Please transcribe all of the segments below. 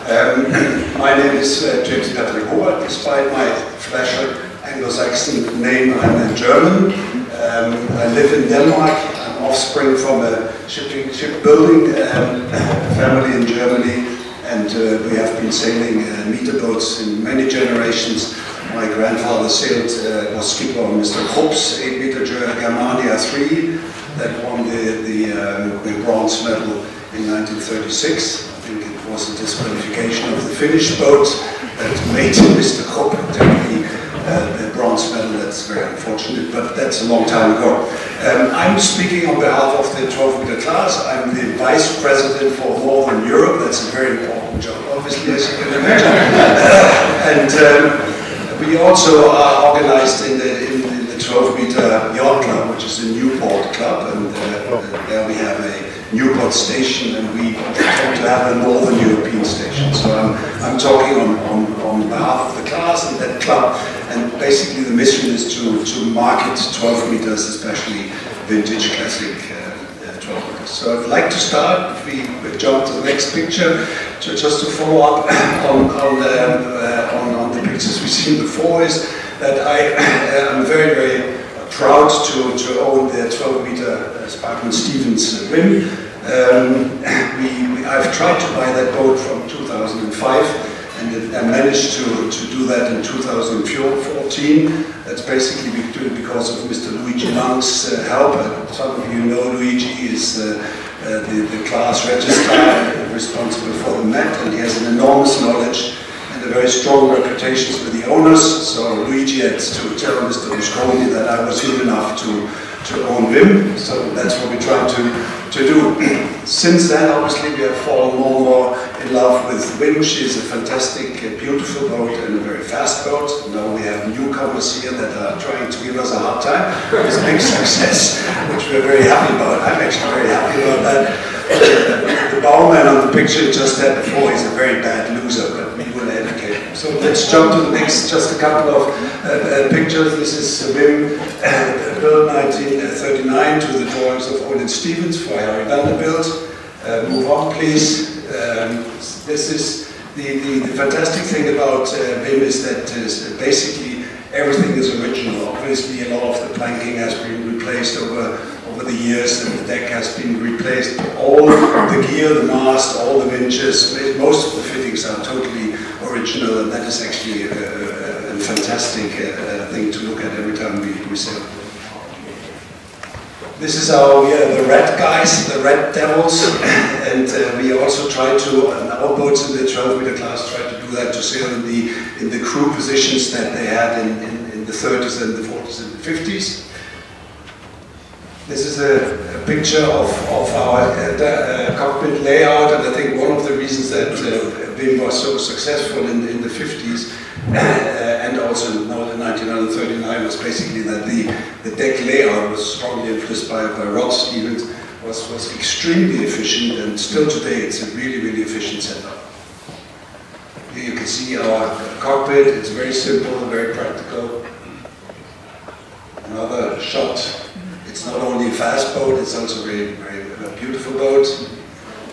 My name is James Patrick Howaldt. Despite my flashy Anglo-Saxon name, I'm a German. I live in Denmark. I'm offspring from a shipbuilding family in Germany, and we have been sailing meter boats in many generations. My grandfather sailed, was skipper on Mr. Krupp's 8-meter Germania 3 that won the bronze medal in 1936. I think it was a disqualification of the Finnish boat that made Mr. Krupp take the bronze medal. That's very unfortunate, but that's a long time ago. I'm speaking on behalf of the 12-meter class. I'm the Vice President for Northern Europe. That's a very important job, obviously, as you can imagine. And we also are organized in the 12-meter yacht club, which is a Newport club, and there we have a Newport station, and we tend to have a Northern European station. So I'm talking on behalf of the class and that club, and basically the mission is to market 12 meters, especially vintage classic 12 meters. So I'd like to start, if we jump to the next picture, just to follow up on the pictures we've seen before, is that I am very, very proud to own the 12-meter Sparkman Stevens Vim. I've tried to buy that boat from 2005, and I managed to do that in 2014. That's basically because of Mr. Luigi Lang's help. Some of you know Luigi is the class registrar responsible for the Met, and he has an enormous knowledge and a very strong reputation with the owners. So Luigi had to tell Mr. Busconi that I was good enough to own Vim. So that's what we're trying to do. Since then, obviously, we have fallen more and more in love with Vim. She's a fantastic, beautiful boat and a very fast boat. Now we have newcomers here that are trying to give us a hard time. It's a big success, which we're very happy about. I'm actually very happy about that. The bowman on the picture you just had before is a very bad loser, but we will educate him. So let's jump to the next, just a couple of pictures. This is Vim, built 1939 to the drawings of Olin Stevens for Harry Vanderbilt. Move on, please. This is the fantastic thing about Vim is that basically everything is original. Obviously, a lot of the planking has been replaced over the years, and the deck has been replaced. All the gear, the mast, all the winches, most of the fittings are totally original, and that is actually a fantastic thing to look at every time we sail. This is the red guys, the red devils, and we also try to, our boats in the 12-meter class try to do that, to sail in the crew positions that they had in the 30s and the 40s and the 50s. This is a picture of our cockpit layout, and I think one of the reasons that Vim was so successful in the 50s and also now in 1939 was basically that the deck layout was strongly influenced by Rod Stevens, was extremely efficient, and still today it's a really, really efficient setup. Here you can see our cockpit. It's very simple, very practical. Another shot. It's not only a fast boat, it's also a very beautiful boat.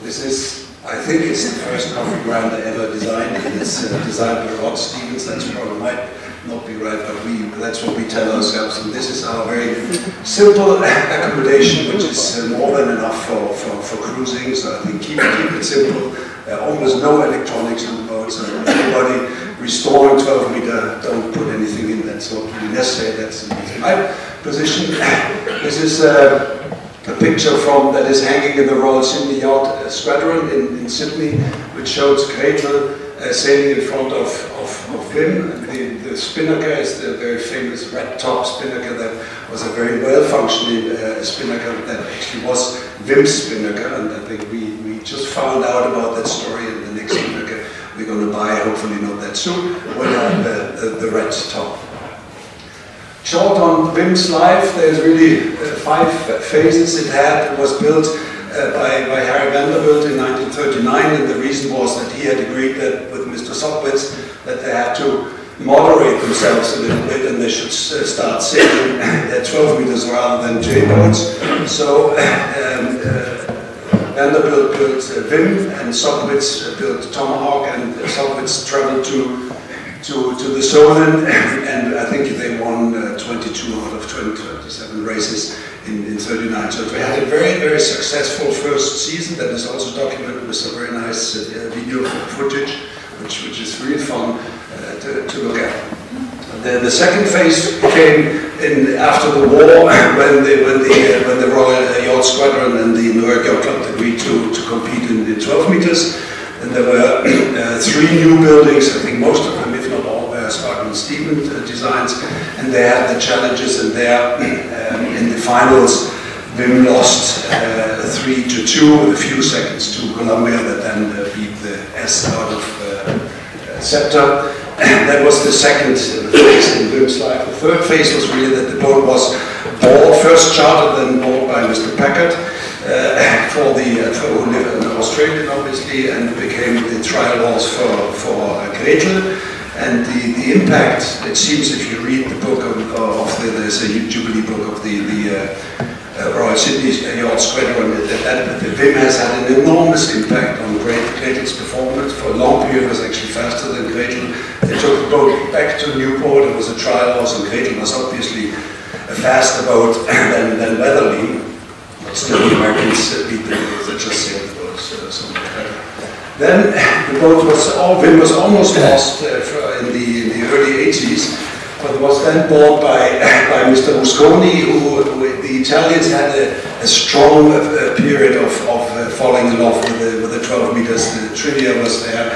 This is, I think it's the first coffee grinder ever designed, and it's designed by Rod Stevens. That's probably might not be right, but that's what we tell ourselves. And this is our very simple accommodation, which is more than enough for cruising. So I think keep it simple. Almost no electronics on the boat, so everybody restoring 12-meter, don't put anything in that's not really necessary. That's my position. This is a picture that is hanging in the Royal Sydney Yacht Squadron in Sydney, which shows Gretel sailing in front of Vim. The spinnaker is the very famous red top spinnaker that was a very well-functioning spinnaker that actually was Vim's spinnaker, and I think we just found out about that story, and the next spinnaker we're going to buy, hopefully not that soon, will have the red top. Short on Vim's life, there's really 5 phases it had. It was built by Harry Vanderbilt in 1939, and the reason was that he had agreed that with Mr. Sopwitz that they had to moderate themselves a little bit, and they should start sailing at 12 meters rather than J boats. So Vanderbilt built Vim, and Sopwith built Tomahawk, and Sopwith traveled to the Solent, and I think they won 22 out of 27 races in 39. So we had a very, very successful first season that is also documented with some very nice video footage, which is really fun to look at. The second phase came in after the war, when the Royal Yacht Squadron and the New York Yacht Club agreed to compete in 12 meters. And there were 3 new buildings, I think most of them, if not all, were Spartan Stephen designs, and they had the challenges, and there in the finals, Vim lost 3-2 with a few seconds to Columbia, that then beat the S out of Scepter. And that was the second phase in Vim's life. The third phase was really that the boat was bought, first chartered, then bought by Mr. Packard, who lived in Australia, obviously, and became the trial horse for Gretel. And the impact, it seems, if you read the book there's a Jubilee book of the Royal Sydney Yacht Squadron, that the Vim has had an enormous impact on Gretel's performance. For a long period, it was actually faster than Gretel. They took the boat back to Newport. It was a trial horse, and Gretel was obviously a faster boat than Weatherly. Still, the Americans beat the boat. They just sailed the boat so much better. Then the boat Vim was almost lost in the early 80s, but it was then bought by Mr. Mosconi, who the Italians had a strong period of falling in love with the 12 meters. The Trivia was there.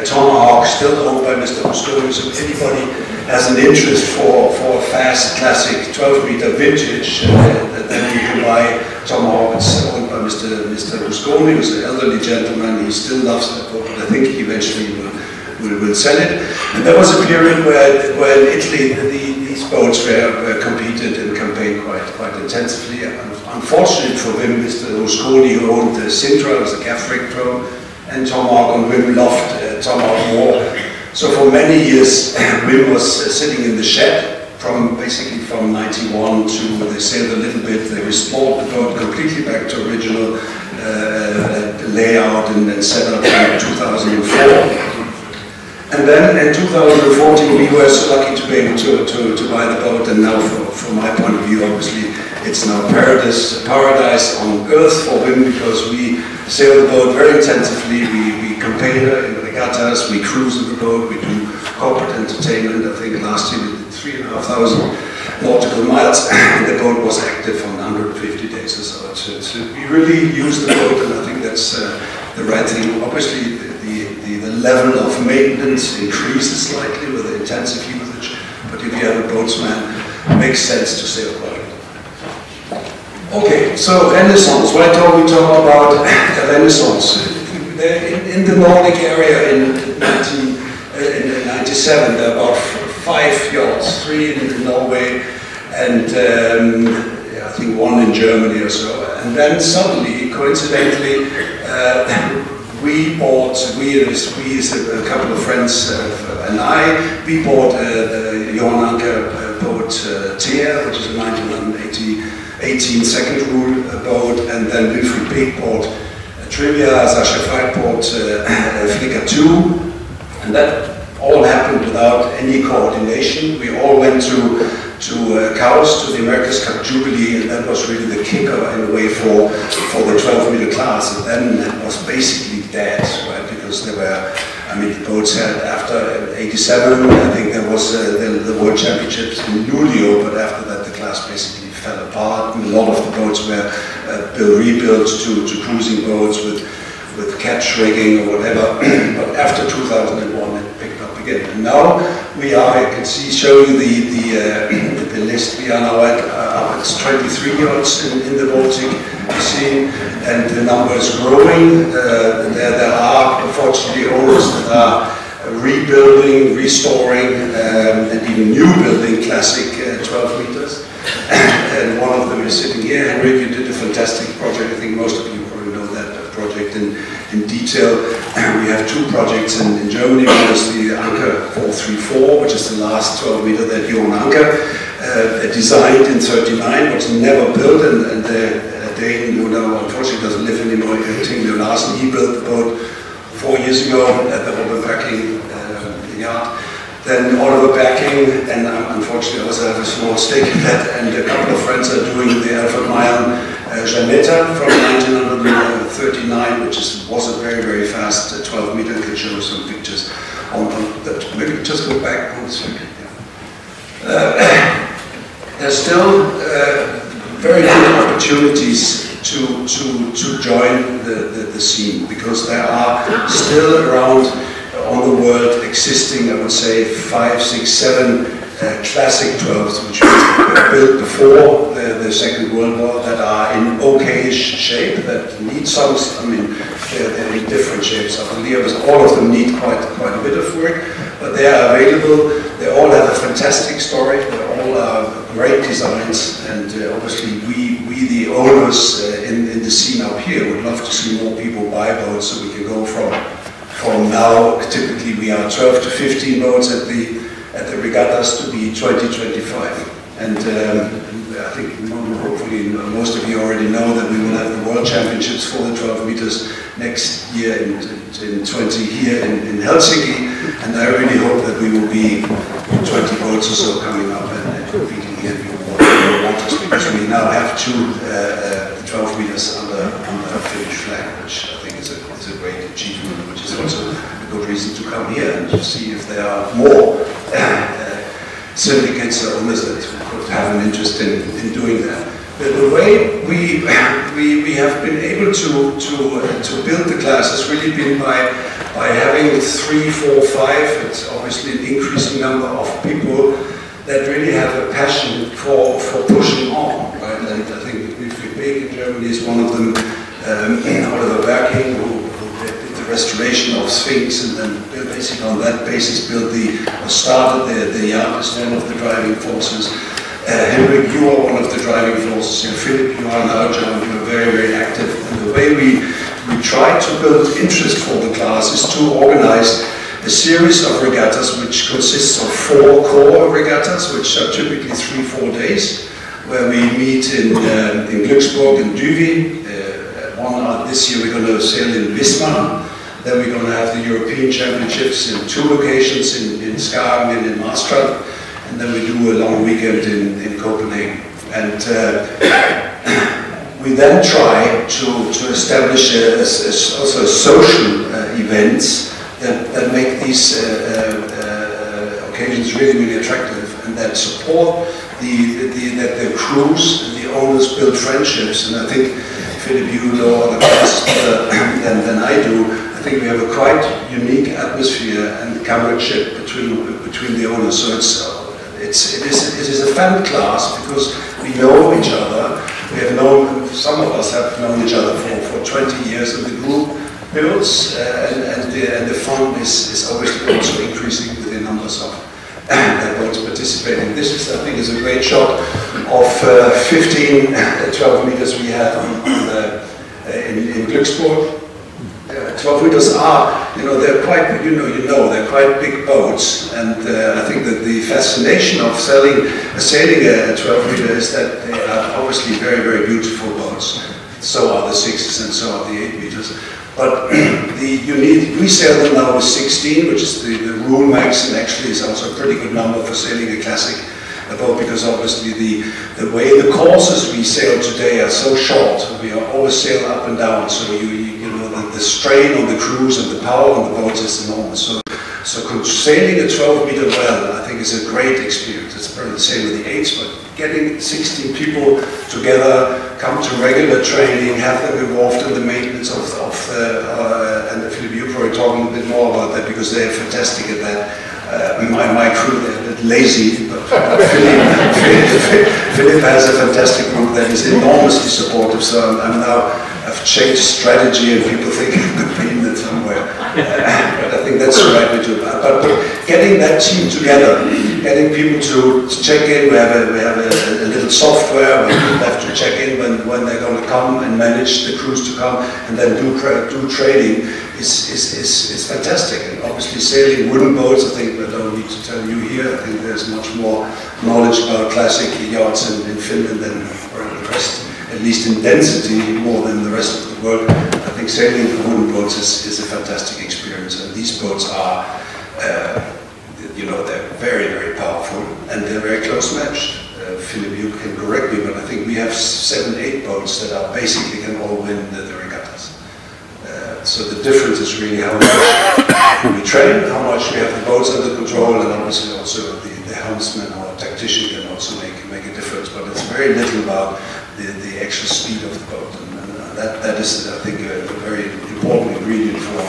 Tomahawk, still owned by Mr. Mosconi, so if anybody has an interest for a fast, classic 12-meter vintage, then you can buy Tomahawk. It's owned by Mr. Mosconi, who's an elderly gentleman. He still loves that boat, but I think he eventually will sell it. And there was a period where in Italy these boats were competed and campaigned quite intensively. Unfortunately for Vim, Mr. Mosconi, who owned Sintra, was a gaff rig pro, and Tomahawk and Vim loved Tomahawk more. So for many years, Vim was sitting in the shed basically from 91 to, they sailed a little bit, they restored the boat completely back to original layout and setup in 2004. And then in 2014, we were so lucky to be able to buy the boat, and now from my point of view, obviously, it's now paradise on earth for Vim, because we sail the boat very intensively, we campaign in regattas, we cruise in the boat, we do corporate entertainment. I think last year we did 3,500 nautical miles, and the boat was active on 150 days or so. So we really use the boat, and I think that's the right thing. Obviously, the level of maintenance increases slightly with the intensive usage, but if you have a boatsman, it makes sense to sail quite a bit. Okay, so Renaissance. Why don't we talk about the Renaissance? In the Nordic area in 1997, there are about 5 yachts, 3 in Norway, and I think 1 in Germany or so. And then suddenly, coincidentally, we as a couple of friends and we bought the Johan Anker boat Thea, which is a 1918 second rule boat, and then Wilfried Beek bought Trivia, Sascha Veit bought Flicker 2, and that all happened without any coordination. We all went to Cowes, to the America's Cup Jubilee, and that was really the kicker in a way for the 12-meter class. And then it was basically dead, right? Because there were, I mean, the boats had, after 87, I think there was the World Championships in Luleå, but after that the class basically fell apart. And a lot of the boats were rebuilt to cruising boats with catch rigging or whatever. But after 2001 it picked up again. And now we are, I can show you the list. We are now at 23 yachts in the Baltic Sea, and the number is growing. There are unfortunately owners that are rebuilding, restoring, and even new building classic 12 meters. And one of them is sitting here. Henrik, you did a fantastic project. I think most of you probably know that project in detail. We have 2 projects in Germany. One is the Anker 434, which is the last 12 meter that Johan Anker designed in '39, was never built, and the Dane, who now unfortunately doesn't live anymore, Tim Larsen, he built the boat 4 years ago at the Oberberking yard. Then Oliver Backing, and unfortunately I also have a small stake in that, and a couple of friends are doing the Alfred Meyer Janetta from 1939, which was a very, very fast 12 meter. I can show some pictures on that. Maybe just go back 1 second. There's still very good opportunities to join the scene, because there are still around on the world existing, I would say, 5, 6, 7 classic 12s which were built before the Second World War, that are in okay-ish shape, that need some, I mean, they're in different shapes. I believe all of them need quite a bit of work, but they are available. They all have a fantastic story. They all are great designs, and obviously we the owners in the scene up here would love to see more people buy boats, so we can go from now, typically we are 12 to 15 boats at the regattas, to be 20, 25. And I think hopefully most of you already know that we will have the World Championships for the 12 meters next year in 20 here in Helsinki, and I really hope that we will be 20 boats or so coming up and competing here in the waters, because we now have 2 12 meters under a Finnish flag, which I think is a great achievement, which is also a good reason to come here and to see if there are more syndicates or owners that could have an interest in doing that. The way we have been able to build the class has really been by having 3, 4, 5. It's obviously an increasing number of people that really have a passion for pushing on, right? And I think Vim in Germany is one of them. Oliver Backing, who did the restoration of Sphinx, and then basically on that basis started the yard as one of the driving forces. Henrik, you are one of the driving forces. And Philip, you are now joined. You are very, very active. And the way we try to build interest for the class is to organize a series of regattas which consists of 4 core regattas, which are typically 3-4 days, where we meet in Glücksburg and Dyvi. This year we're going to sail in Wismar. Then we're going to have the European Championships in 2 locations, in Skagen and in Maastricht. And then we do a long weekend in Copenhagen. And we then try to establish also social events that make these occasions really, really attractive, and that support that the crews and the owners build friendships. And I think, Philip, you know all the classes better than I do. I think we have a quite unique atmosphere and comradeship between the owners. So it is a fan class, because we know each other. We have known, some of us have known each other for 20 years, and the group builds, and the fun is obviously also increasing with the numbers of boats participating. This is, I think, is a great shot of 15 12 meters we had in Glücksburg. 12 meters are, they're quite, they're quite big boats, and I think that the fascination of sailing a 12 meter is that they are obviously very, very beautiful boats. So are the 6s and so are the 8 meters. But we sail them now with 16, which is the rule max, and actually is also a pretty good number for sailing a classic boat, because obviously the way the courses we sail today are so short. We always sail up and down, so the strain on the crews and the power on the boats is enormous. So sailing a 12 meter well, I think, is a great experience. It's probably the same with the 8s, but getting 16 people together, come to regular training, have them involved in the maintenance of and Philip, you're probably talking a bit more about that, because they're fantastic at that. My crew, they're a bit lazy, but Philip has a fantastic group that is enormously supportive. So I've changed strategy, and people think I could be in that somewhere. But I think that's the right way to do it. But getting that team together, getting people to check in, we have a little software where people have to check in when they're going to come and manage the crews to come, and then do training is fantastic. And obviously sailing wooden boats, I think I don't need to tell you here, I think there's much more knowledge about classic yachts in Finland than the rest at least in density, more than the rest of the world. I think sailing the wooden boats is a fantastic experience, and these boats are, you know, they're very, very powerful, and they're very close matched. Philip, you can correct me, but I think we have 7, 8 boats that are basically can all win the regattas. So the difference is really how much we train, how much we have the boats under control, and obviously also the helmsman or tactician can also make a difference. But it's very little about the actual speed of the boat, and that is, I think, a very important ingredient for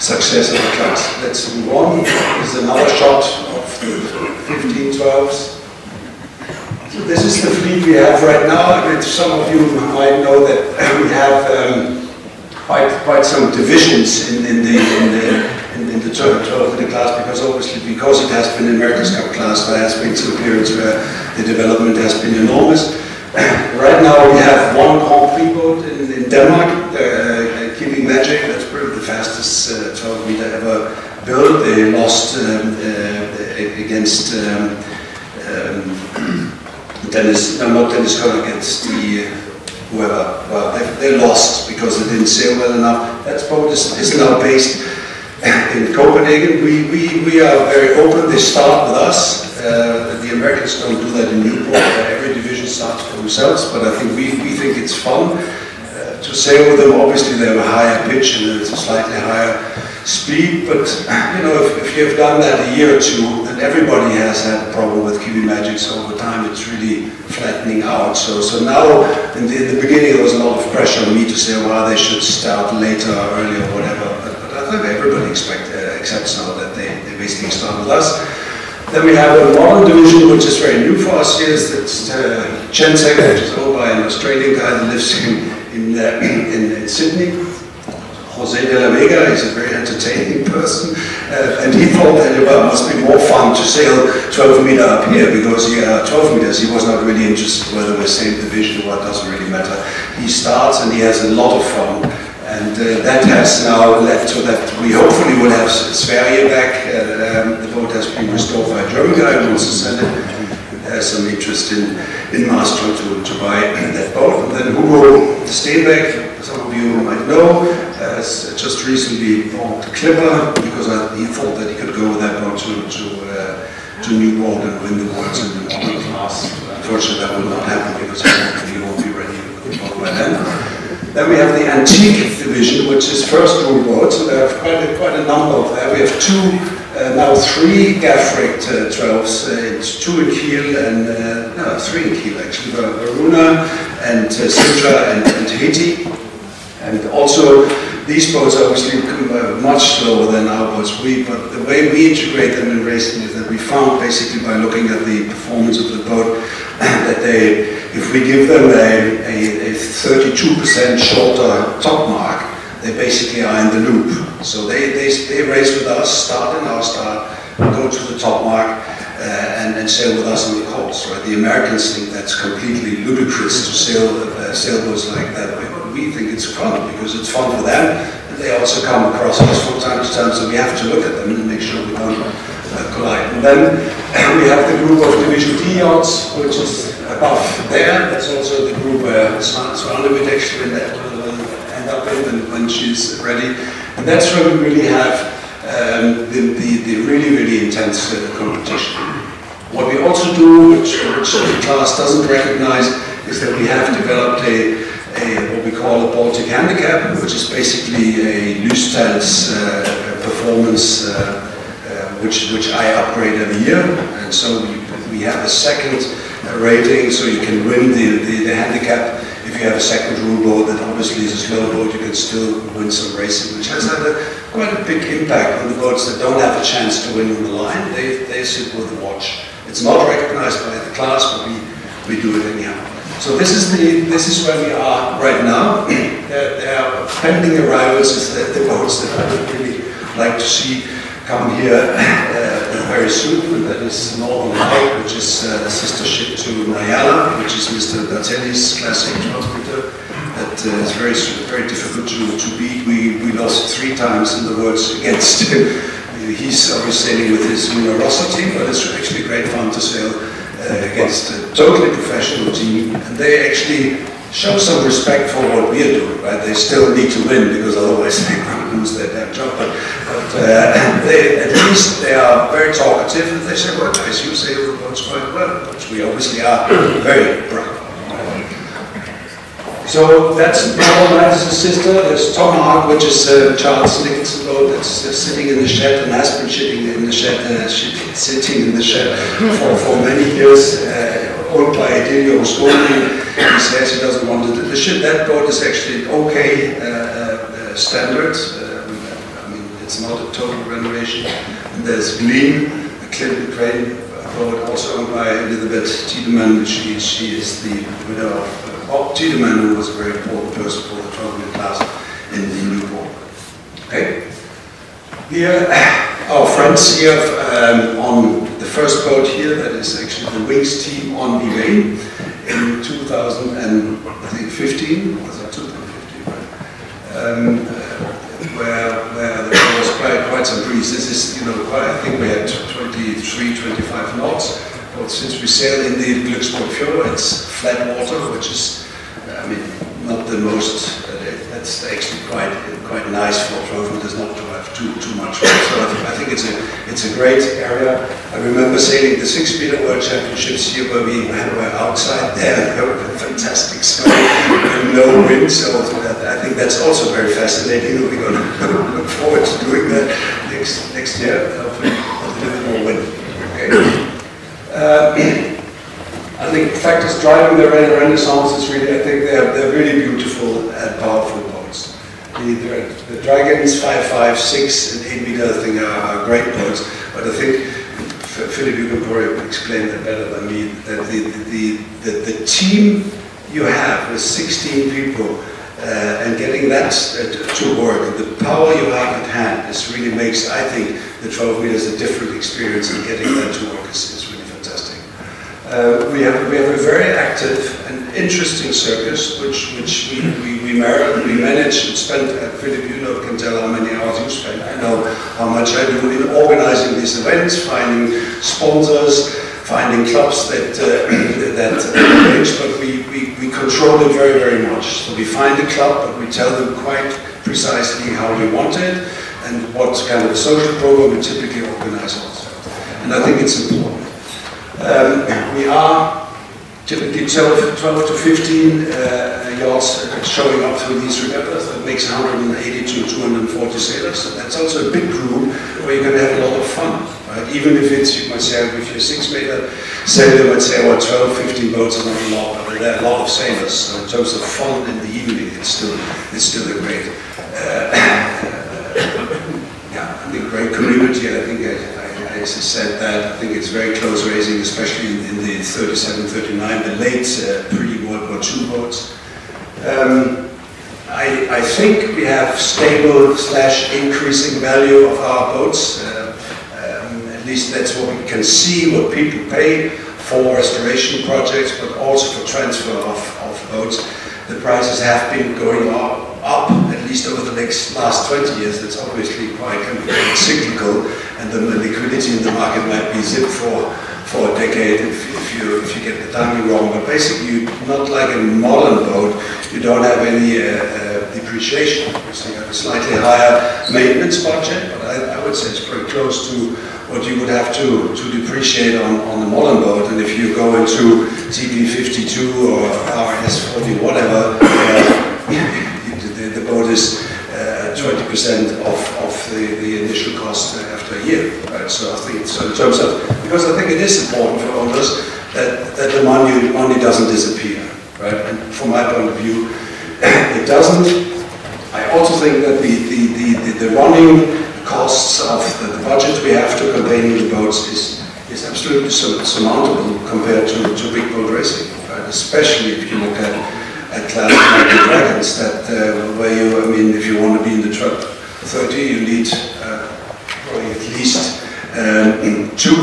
success of the class. Let's move on. This is another shot of the 15 12s. So this is the fleet we have right now. I mean, some of you might know that we have quite some divisions in the 12 class, because obviously, because it has been an America's Cup class, there has been some periods where the development has been enormous. Right now we have one Grand Prix boat in Denmark, Vim and Vice President. That's probably the fastest 12 meter ever built. They lost against Dennis, no, not Dennis Cohen, against the whoever. Well, they lost because they didn't sail well enough. That boat is now based in Copenhagen. We are very open. They start with us. The Americans don't do that in Newport. Every division starts for themselves, but I think we think it's fun to sail with them. Obviously, they have a higher pitch and it's a slightly higher speed, but you know, if you've done that a year or two, then everybody has had a problem with Kiwi Magic. So over time, it's really flattening out. So now, in the beginning, there was a lot of pressure on me to say, well, they should start later or earlier or whatever. But I think everybody accepts now that they basically start with us. Then we have a modern division, which is very new for us here. It's Chensek, which is owned by an Australian guy that lives in Sydney. Jose de la Vega is a very entertaining person, and he thought that it must be more fun to sail 12 meter up here, because 12 meters he was not really interested whether we're same division or what, doesn't really matter. He starts and he has a lot of fun, and that has now led to that we hopefully will have Sverige back. The boat has been restored by a German guy who wants to sell it. Has some interest in Master to buy that boat. And then Hugo Steenbeck, some of you might know, has just recently bought the Clipper, because he thought that he could go with that boat to Newport and win the worlds in the modern class. Unfortunately, that will not happen, because he won't be ready with the boat by then. Then we have the Antique division, which is first rule boats. So there are quite a number of them. We have now 3 gaff-rigged 12s. It's 2 in keel and 3 in keel actually. Varuna and Sintra and Haiti. And also, these boats are obviously much slower than our boats. But the way we integrate them in racing is that we found, basically by looking at the performance of the boat, that if we give them a 32% shorter top mark, they basically are in the loop. So they race with us, start in our start, go to the top mark, and sail with us on the course. Right? The Americans think that's completely ludicrous to sail sailboats like that. But we think it's fun, because it's fun for them, and they also come across us from time to time. So we have to look at them and make sure we don't collide. And then we have the group of Division D yachts, which is above there. That's also the group where Svanne will actually end up in when she's ready. And that's where we really have the really intense competition. What we also do, which the class doesn't recognize, is that we have developed what we call a Baltic handicap, which is basically a loose-stance performance, which I upgrade every year. And so we have a second rating, so you can win the handicap. If you have a second rule boat that obviously is a slow boat, you can still win some racing, which has had quite a big impact on the boats that don't have a chance to win on the line. They sit with the watch. It's not recognized by the class, but we do it anyhow. So this is where we are right now. There are pending arrivals, is the boats that I would really like to see come here very soon, and that is Northern Light, which is a sister ship to Nayala, which is Mr. Datelli's classic 12 meter. That is very difficult to beat. We lost 3 times in the worlds against him. He's obviously sailing with his numerosity, but it's actually great fun to sail against a totally professional team. And they actually show some respect for what we are doing, right? They still need to win because otherwise they're going to lose their damn job. But at least they are very talkative and they say, well, guys, you say the boat's quite well, which we obviously are very proud of. So that's Marvel's sister. There's Tomahawk, which is Charles Nicholson's boat that's sitting in the shed and has been sitting in the shed for many years, owned by Delio Scoldi. He says he doesn't want it. That boat is actually okay standard. I mean, it's not a total renovation. And there's Gleam, a Clinton crane boat, also owned by Elizabeth Tiedemann. She is the widow of Bob Tiedemann, who was a very important person for the 12-meter class in Newport. Okay. Here, our friends here on the first boat here, that is actually the Wings team on Elaine in 2015, was it 2015, right? Where there was quite some breeze. This is, I think we had 23, 25 knots. But since we sail in the Glücksburg Fjord, it's flat water, which is, not the most. That's actually quite nice for 12 meters not to have too much wind. So I think it's a great area. I remember sailing the 6-meter World Championships here, where we were outside there. There were fantastic sky and no wind. So I think that's also very fascinating. We're going to look forward to doing that next year. Hopefully, a little bit more wind. Okay. I think factors driving the Renaissance is really, I think they're really beautiful and powerful boats. The Dragons 5, 6, and 8 meter thing are great boats, but I think Philip, you can probably explain that better than me. That the team you have with 16 people and getting that to work, the power you have at hand, this really makes, I think, the 12 meters a different experience, and getting that to work is really fantastic. We have a very active and interesting circus, which we manage and spend. Philip, can tell how many hours you spend. I know how much I do in organizing these events, finding sponsors, finding clubs that arrange, but we control it very, very much. So we find a club, but we tell them quite precisely how we want it and what kind of a social program we typically organize also. And I think it's important. We are typically 12 to 15 yachts showing up through these regattas. That makes 180 to 240 sailors. So that's also a big group where you can have a lot of fun. Right? Even if it's, you might say, if you're 6-meter sailor, you might say, well, 12, 15 boats is not a lot, but there are a lot of sailors. So in terms of fun in the evening, it's still a great, I think great community. I think I said that. I think it's very close racing, especially in the 37, 39, the late pre-World War II boats. I think we have stable / increasing value of our boats. At least that's what we can see, what people pay for restoration projects, but also for transfer of boats. The prices have been going up at least over the last 20 years. That's obviously quite cyclical, and the liquidity in the market might be zipped for a decade if you get the timing wrong. But basically, not like a modern boat, you don't have any depreciation. So you have a slightly higher maintenance budget, but I would say it's pretty close to what you would have to depreciate on a modern boat. And if you go into TB52 or RS40, whatever, the boat is 20% of the initial cost after a year. Right? So I think so in terms of, because I think it is important for owners that the money doesn't disappear. Right? And from my point of view, it doesn't. I also think that the running costs of the budget we have to contain the boats is absolutely surmountable compared to big boat racing, right? Especially if you look at class like the Dragons, that where you, if you want to be in the truck 30, you need probably at least 2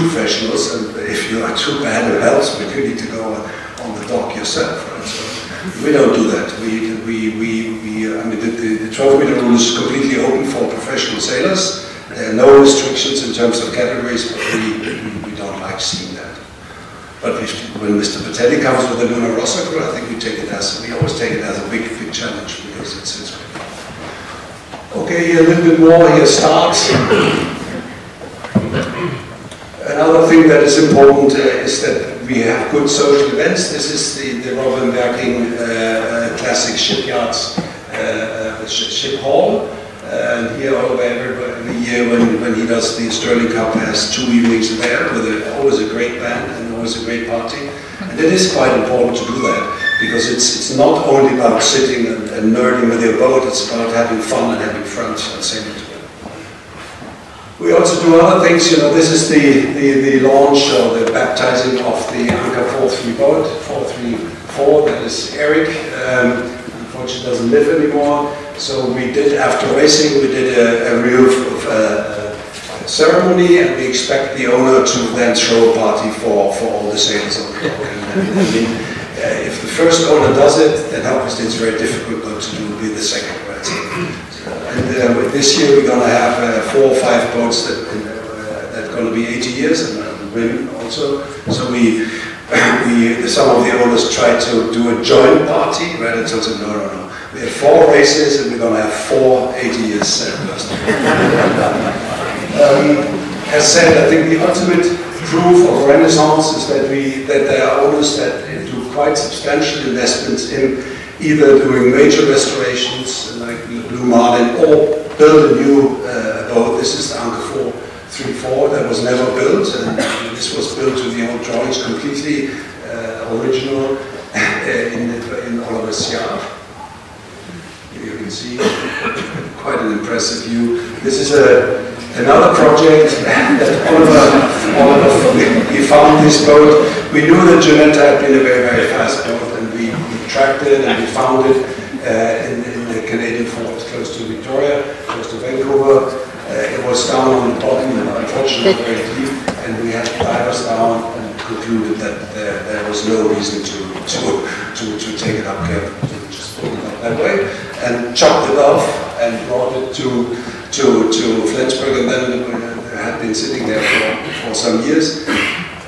professionals, and if you are too bad at health, but you need to go on the dock yourself, right? So we don't do that. The 12-meter rule is completely open for professional sailors. There are no restrictions in terms of categories, but we don't like seeing that. But when Mr. Patelli comes with the Luna Rossa crew, I think we always take it as a big challenge, because it's okay. Here a little bit more. Here starts. Another thing that is important is that we have good social events. This is the Robin Berking classic shipyards ship hall. And here, every year when he does the Sterling Cup, has 2 evenings there with always a great band and always a great party. And it is quite important to do that, because it's not only about sitting and nerding with your boat, it's about having fun and having friends and sailing together. We also do other things. This is the launch or the baptizing of the Anchor 4-3 boat, 434, that is Eric. Unfortunately doesn't live anymore. So we did, after racing, we did a real ceremony, and we expect the owner to then throw a party for all the sailors on the boat. If the first owner does it, then obviously it's very difficult not to be the second. Right? And this year we're going to have 4 or 5 boats that are going to be 80 years, and women also. So some of the owners tried to do a joint party, right? And so I said, no. We have 4 races, and we're going to have 4 80 years sailors. As said, I think the ultimate proof of Renaissance is that there are owners that do quite substantial investments in either doing major restorations like Blue Marlin, or build a new boat. This is the Anchor 434 that was never built, and this was built to the old drawings, completely original in Oliver's yard. You can see quite an impressive view. This is another project that Oliver, we found this boat. We knew that Janetta had been a very, very fast boat, and we tracked it and we found it in the Canadian Fort, close to Victoria, close to Vancouver. It was down on the bottom, and unfortunately very deep, and we had divers down and concluded that there was no reason to take it up carefully. That way, and chopped it off and brought it to Flensburg, and then it had been sitting there for some years.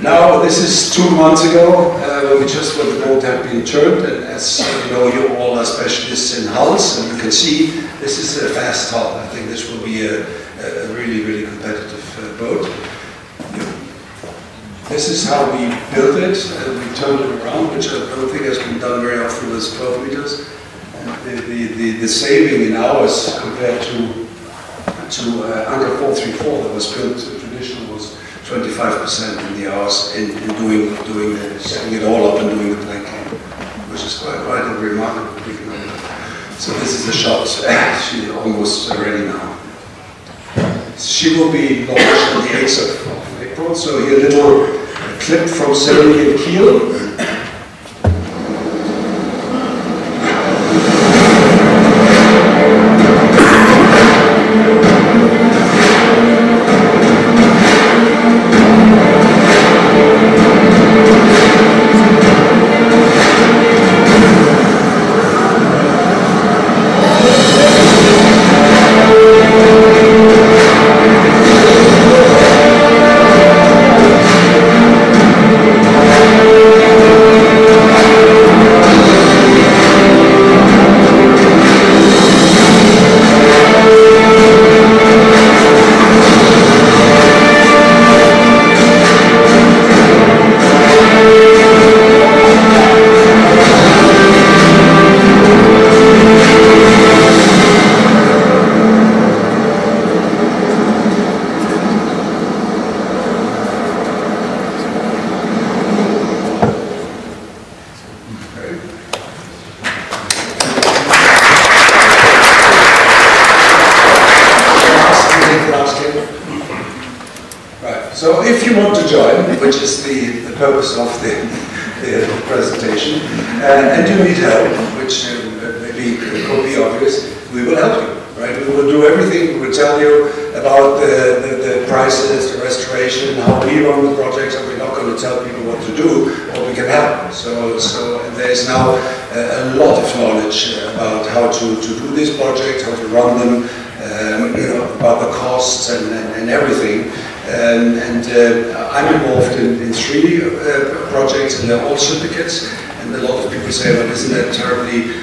Now, this is 2 months ago, when the boat had been turned, and as you know, you all are specialists in hulls, and you can see this is a fast hull. I think this will be a really, really competitive boat. This is how we built it, and we turned it around, which I don't think has been done very often with 12 meters. The saving in hours compared to Anchor 434 that was built traditional was 25% in the hours in setting it all up and doing the planking, which is quite a remarkable big number. So this is a shot. She's almost ready now. She will be launched on the 8th of April. So here a little clip from sailing in Kiel. So if you want to join, which is the purpose of the presentation, and you need help, which maybe could be obvious, we will help you, right? We will do everything. We will tell you about the prices, the restoration, how we run the projects, and we're not going to tell people what to do, but we can help. So there is now a lot of knowledge about how to do these projects, how to run them, about the costs and everything. I'm involved in 3 projects, and they're all syndicates. And a lot of people say, well, isn't that terribly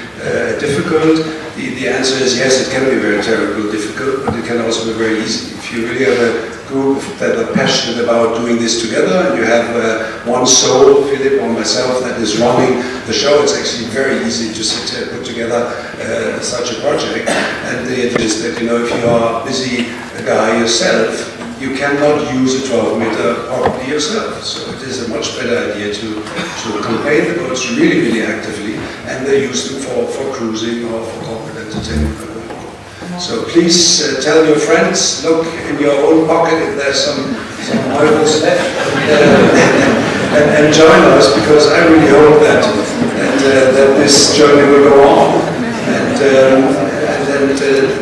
difficult? The answer is yes, it can be very terribly difficult, but it can also be very easy. If you really have a group that are passionate about doing this together, and you have one soul, Philip or myself, that is running the show, it's actually very easy to put together such a project. And the idea is that, you know, if you are a busy guy yourself, you cannot use a 12-meter properly yourself. So it is a much better idea to campaign the boats really actively, and they use them for cruising or for corporate entertainment. So please tell your friends, look in your own pocket if there's some euros left, and join us, because I really hope that this journey will go on, and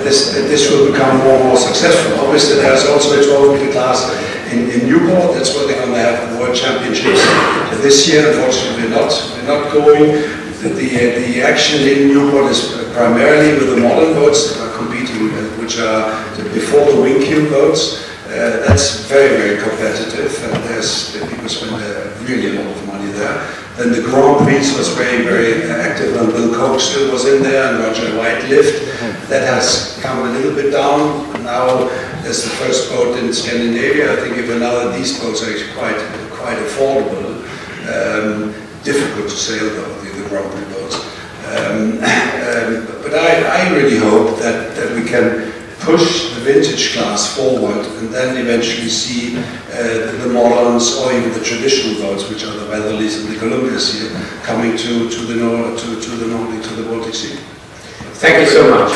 this will become more and more successful. Obviously, there's also a 12-meter class in Newport. That's where they're going to have the World Championships this year. Unfortunately, we're not going. The action in Newport is primarily with the modern boats that are competing, which are before the wing keel boats. That's very competitive, and there's people spend really a lot of money there. Then the Grand Prix was very active, and Bill Koch still was in there, and Roger White lived. That has come a little bit down. Now there's the first boat in Scandinavia. I think even now that these boats are actually quite affordable. Difficult to sail though, the Grand Prix boats. But I really hope that we can push the vintage class forward, and then eventually see the moderns, or even the traditional boats, which are the Weatherlys and the Columbias here, coming to the Baltic Sea. Thank you so much.